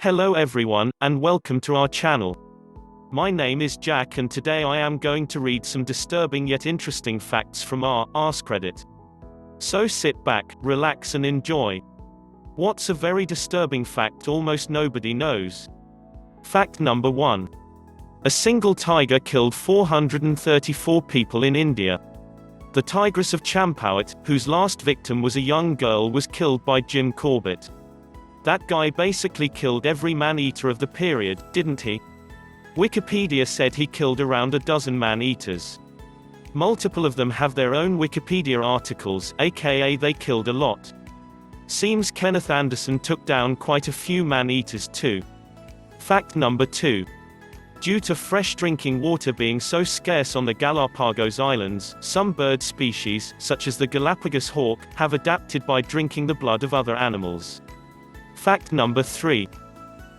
Hello everyone, and welcome to our channel. My name is Jack and today I am going to read some disturbing yet interesting facts from our askreddit. So sit back, relax and enjoy. What's a very disturbing fact almost nobody knows? Fact number 1. A single tiger killed 434 people in India. The tigress of Champawat, whose last victim was a young girl, was killed by Jim Corbett. That guy basically killed every man-eater of the period, didn't he? Wikipedia said he killed around a dozen man-eaters. Multiple of them have their own Wikipedia articles, aka they killed a lot. Seems Kenneth Anderson took down quite a few man-eaters too. Fact number 2. Due to fresh drinking water being so scarce on the Galapagos Islands, some bird species, such as the Galapagos hawk, have adapted by drinking the blood of other animals. Fact number 3.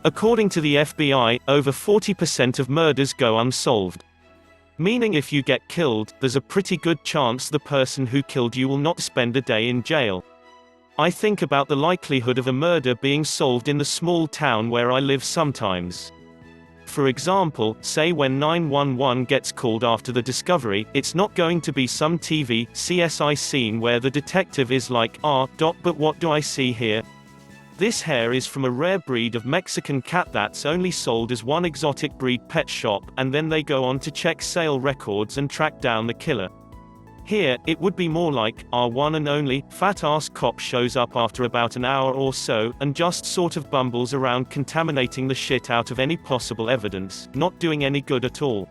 According to the FBI, over 40% of murders go unsolved. Meaning if you get killed, there's a pretty good chance the person who killed you will not spend a day in jail. I think about the likelihood of a murder being solved in the small town where I live sometimes. For example, say when 911 gets called after the discovery, it's not going to be some TV, CSI scene where the detective is like, but what do I see here? This hair is from a rare breed of Mexican cat that's only sold as one exotic breed pet shop, and then they go on to check sale records and track down the killer. Here, it would be more like, our one and only, fat-ass cop shows up after about an hour or so, and just sort of bumbles around contaminating the shit out of any possible evidence, not doing any good at all.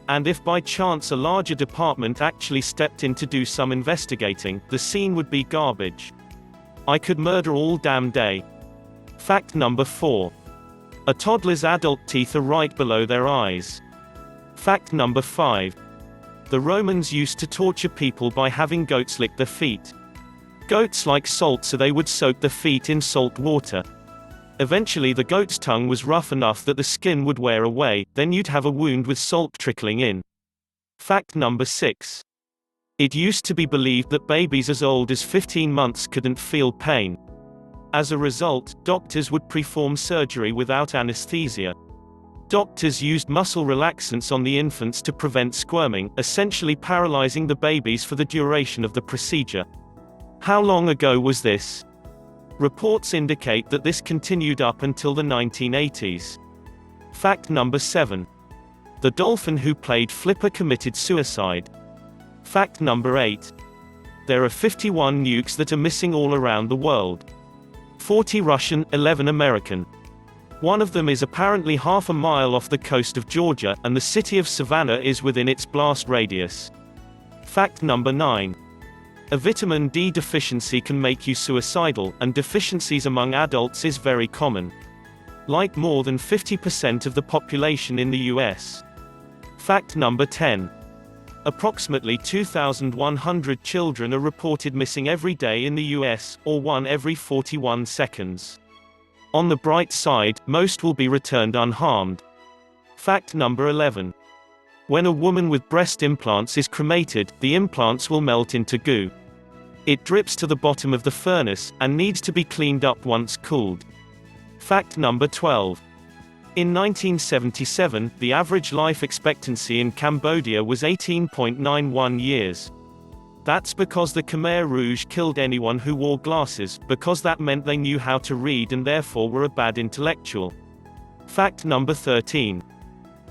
And if by chance a larger department actually stepped in to do some investigating, the scene would be garbage. I could murder all damn day. Fact number 4. A toddler's adult teeth are right below their eyes. Fact number 5. The Romans used to torture people by having goats lick their feet. Goats like salt, so they would soak their feet in salt water. Eventually the goat's tongue was rough enough that the skin would wear away, then you'd have a wound with salt trickling in. Fact number 6. It used to be believed that babies as old as 15 months couldn't feel pain. As a result, doctors would perform surgery without anesthesia. Doctors used muscle relaxants on the infants to prevent squirming, essentially paralyzing the babies for the duration of the procedure. How long ago was this? Reports indicate that this continued up until the 1980s. Fact number 7. The dolphin who played Flipper committed suicide. Fact number 8. There are 51 nukes that are missing all around the world. 40 Russian, 11 American. One of them is apparently half a mile off the coast of Georgia, and the city of Savannah is within its blast radius. Fact number 9. A vitamin D deficiency can make you suicidal, and deficiencies among adults is very common. Like more than 50% of the population in the US. Fact number 10. Approximately 2,100 children are reported missing every day in the US, or one every 41 seconds. On the bright side, most will be returned unharmed. Fact number 11. When a woman with breast implants is cremated, the implants will melt into goo. It drips to the bottom of the furnace, and needs to be cleaned up once cooled. Fact number 12. In 1977, the average life expectancy in Cambodia was 18.91 years. That's because the Khmer Rouge killed anyone who wore glasses, because that meant they knew how to read and therefore were a bad intellectual. Fact number 13.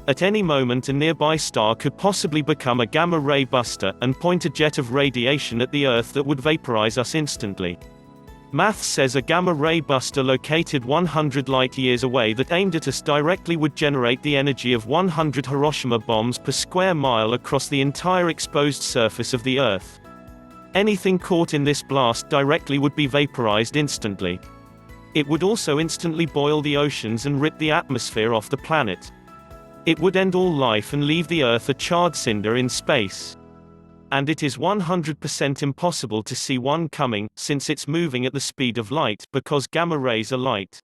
At any moment a nearby star could possibly become a gamma-ray buster, and point a jet of radiation at the Earth that would vaporize us instantly. Maths says a gamma-ray buster located 100 light-years away that aimed at us directly would generate the energy of 100 Hiroshima bombs per square mile across the entire exposed surface of the Earth. Anything caught in this blast directly would be vaporized instantly. It would also instantly boil the oceans and rip the atmosphere off the planet. It would end all life and leave the Earth a charred cinder in space. And it is 100% impossible to see one coming, since it's moving at the speed of light, because gamma rays are light.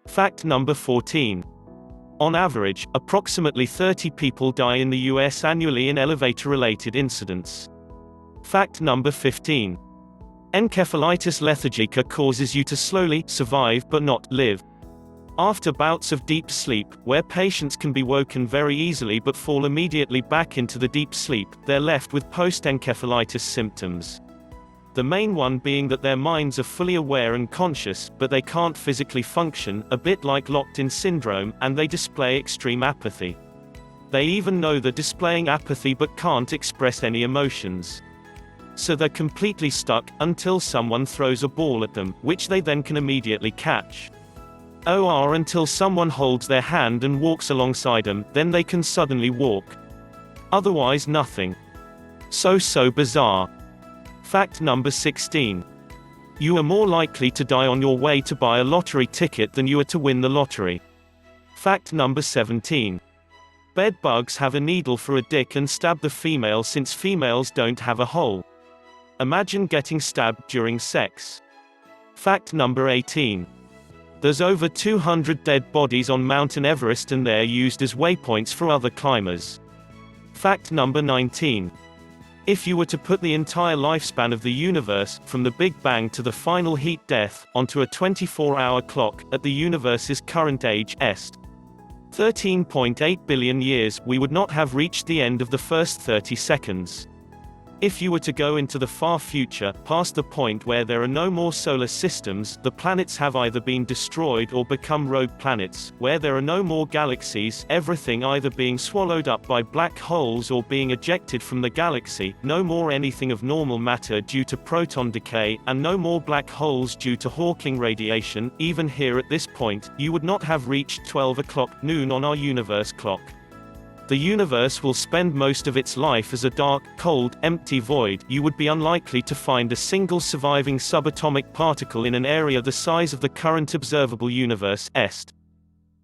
Fact number 14. On average, approximately 30 people die in the US annually in elevator-related incidents. Fact number 15. Encephalitis lethargica causes you to slowly survive but not live. After bouts of deep sleep, where patients can be woken very easily but fall immediately back into the deep sleep, they're left with post-encephalitis symptoms. The main one being that their minds are fully aware and conscious, but they can't physically function, a bit like locked-in syndrome, and they display extreme apathy. They even know they're displaying apathy but can't express any emotions. So they're completely stuck, until someone throws a ball at them, which they then can immediately catch. Or until someone holds their hand and walks alongside them, then they can suddenly walk. Otherwise nothing. So bizarre. Fact number 16. You are more likely to die on your way to buy a lottery ticket than you are to win the lottery. Fact number 17. Bed bugs have a needle for a dick and stab the female since females don't have a hole. Imagine getting stabbed during sex. Fact number 18. There's over 200 dead bodies on Mount Everest and they're used as waypoints for other climbers. Fact number 19. If you were to put the entire lifespan of the universe, from the Big Bang to the final heat death, onto a 24-hour clock, at the universe's current age, 13.8 billion years, we would not have reached the end of the first 30 seconds. If you were to go into the far future, past the point where there are no more solar systems, the planets have either been destroyed or become rogue planets, where there are no more galaxies, everything either being swallowed up by black holes or being ejected from the galaxy, no more anything of normal matter due to proton decay, and no more black holes due to Hawking radiation, even here at this point, you would not have reached 12 o'clock noon on our universe clock. The universe will spend most of its life as a dark, cold, empty void. You would be unlikely to find a single surviving subatomic particle in an area the size of the current observable universe,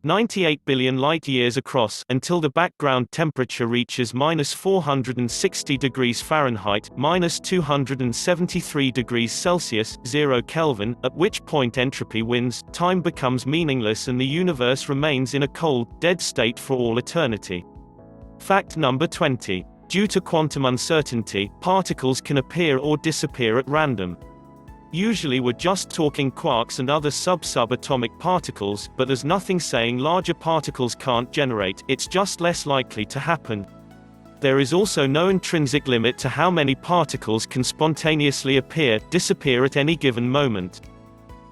98 billion light-years across, until the background temperature reaches -460 degrees Fahrenheit, -273 degrees Celsius, 0 Kelvin, at which point entropy wins, time becomes meaningless and the universe remains in a cold, dead state for all eternity. Fact number 20. Due to quantum uncertainty, particles can appear or disappear at random. Usually we're just talking quarks and other subatomic particles, but there's nothing saying larger particles can't generate, it's just less likely to happen. There is also no intrinsic limit to how many particles can spontaneously appear, disappear at any given moment.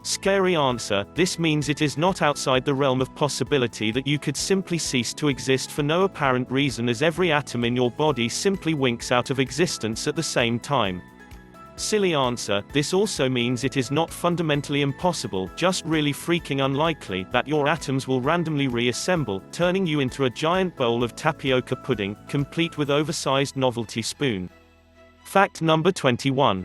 Scary answer, this means it is not outside the realm of possibility that you could simply cease to exist for no apparent reason as every atom in your body simply winks out of existence at the same time. Silly answer, this also means it is not fundamentally impossible, just really freaking unlikely, that your atoms will randomly reassemble, turning you into a giant bowl of tapioca pudding, complete with oversized novelty spoon. Fact number 21.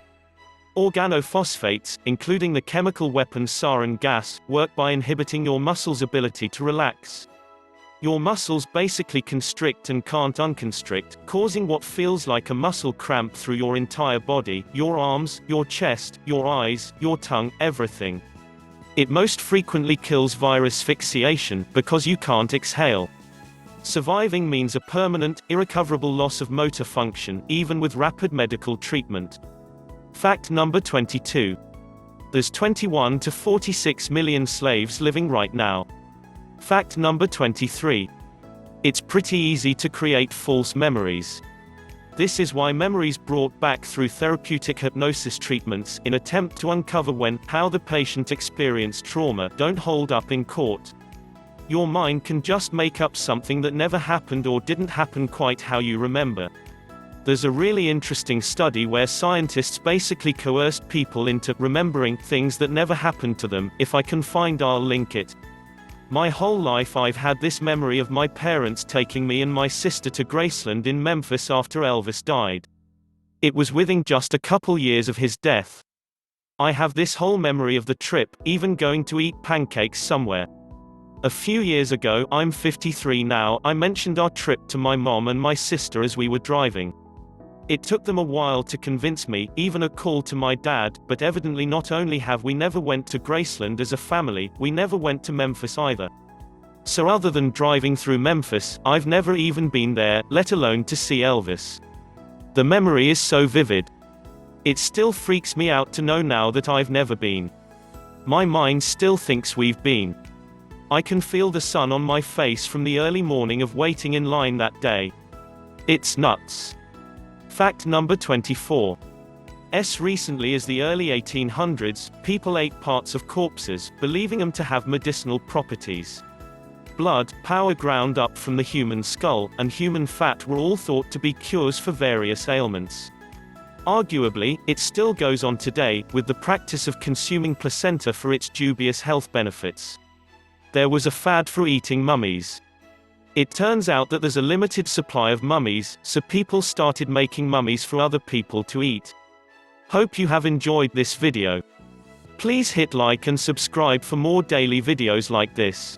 Organophosphates, including the chemical weapon sarin gas, work by inhibiting your muscles' ability to relax. Your muscles basically constrict and can't unconstrict, causing what feels like a muscle cramp through your entire body, your arms, your chest, your eyes, your tongue, everything. It most frequently kills via asphyxiation, because you can't exhale. Surviving means a permanent, irrecoverable loss of motor function, even with rapid medical treatment. Fact number 22. There's 21 to 46 million slaves living right now. Fact number 23. It's pretty easy to create false memories. This is why memories brought back through therapeutic hypnosis treatments, in attempt to uncover how the patient experienced trauma, don't hold up in court. Your mind can just make up something that never happened or didn't happen quite how you remember. There's a really interesting study where scientists basically coerced people into remembering things that never happened to them. If I can find, I'll link it. My whole life I've had this memory of my parents taking me and my sister to Graceland in Memphis after Elvis died. It was within just a couple years of his death. I have this whole memory of the trip, even going to eat pancakes somewhere. A few years ago, I'm 53 now, I mentioned our trip to my mom and my sister as we were driving. It took them a while to convince me, even a call to my dad, but evidently not only have we never went to Graceland as a family, we never went to Memphis either. So other than driving through Memphis, I've never even been there, let alone to see Elvis. The memory is so vivid. It still freaks me out to know now that I've never been. My mind still thinks we've been. I can feel the sun on my face from the early morning of waiting in line that day. It's nuts. Fact number 24. As recently as the early 1800s, people ate parts of corpses, believing them to have medicinal properties. Blood, power ground up from the human skull, and human fat were all thought to be cures for various ailments. Arguably, it still goes on today, with the practice of consuming placenta for its dubious health benefits. There was a fad for eating mummies. It turns out that there's a limited supply of mummies, so people started making mummies for other people to eat. Hope you have enjoyed this video. Please hit like and subscribe for more daily videos like this.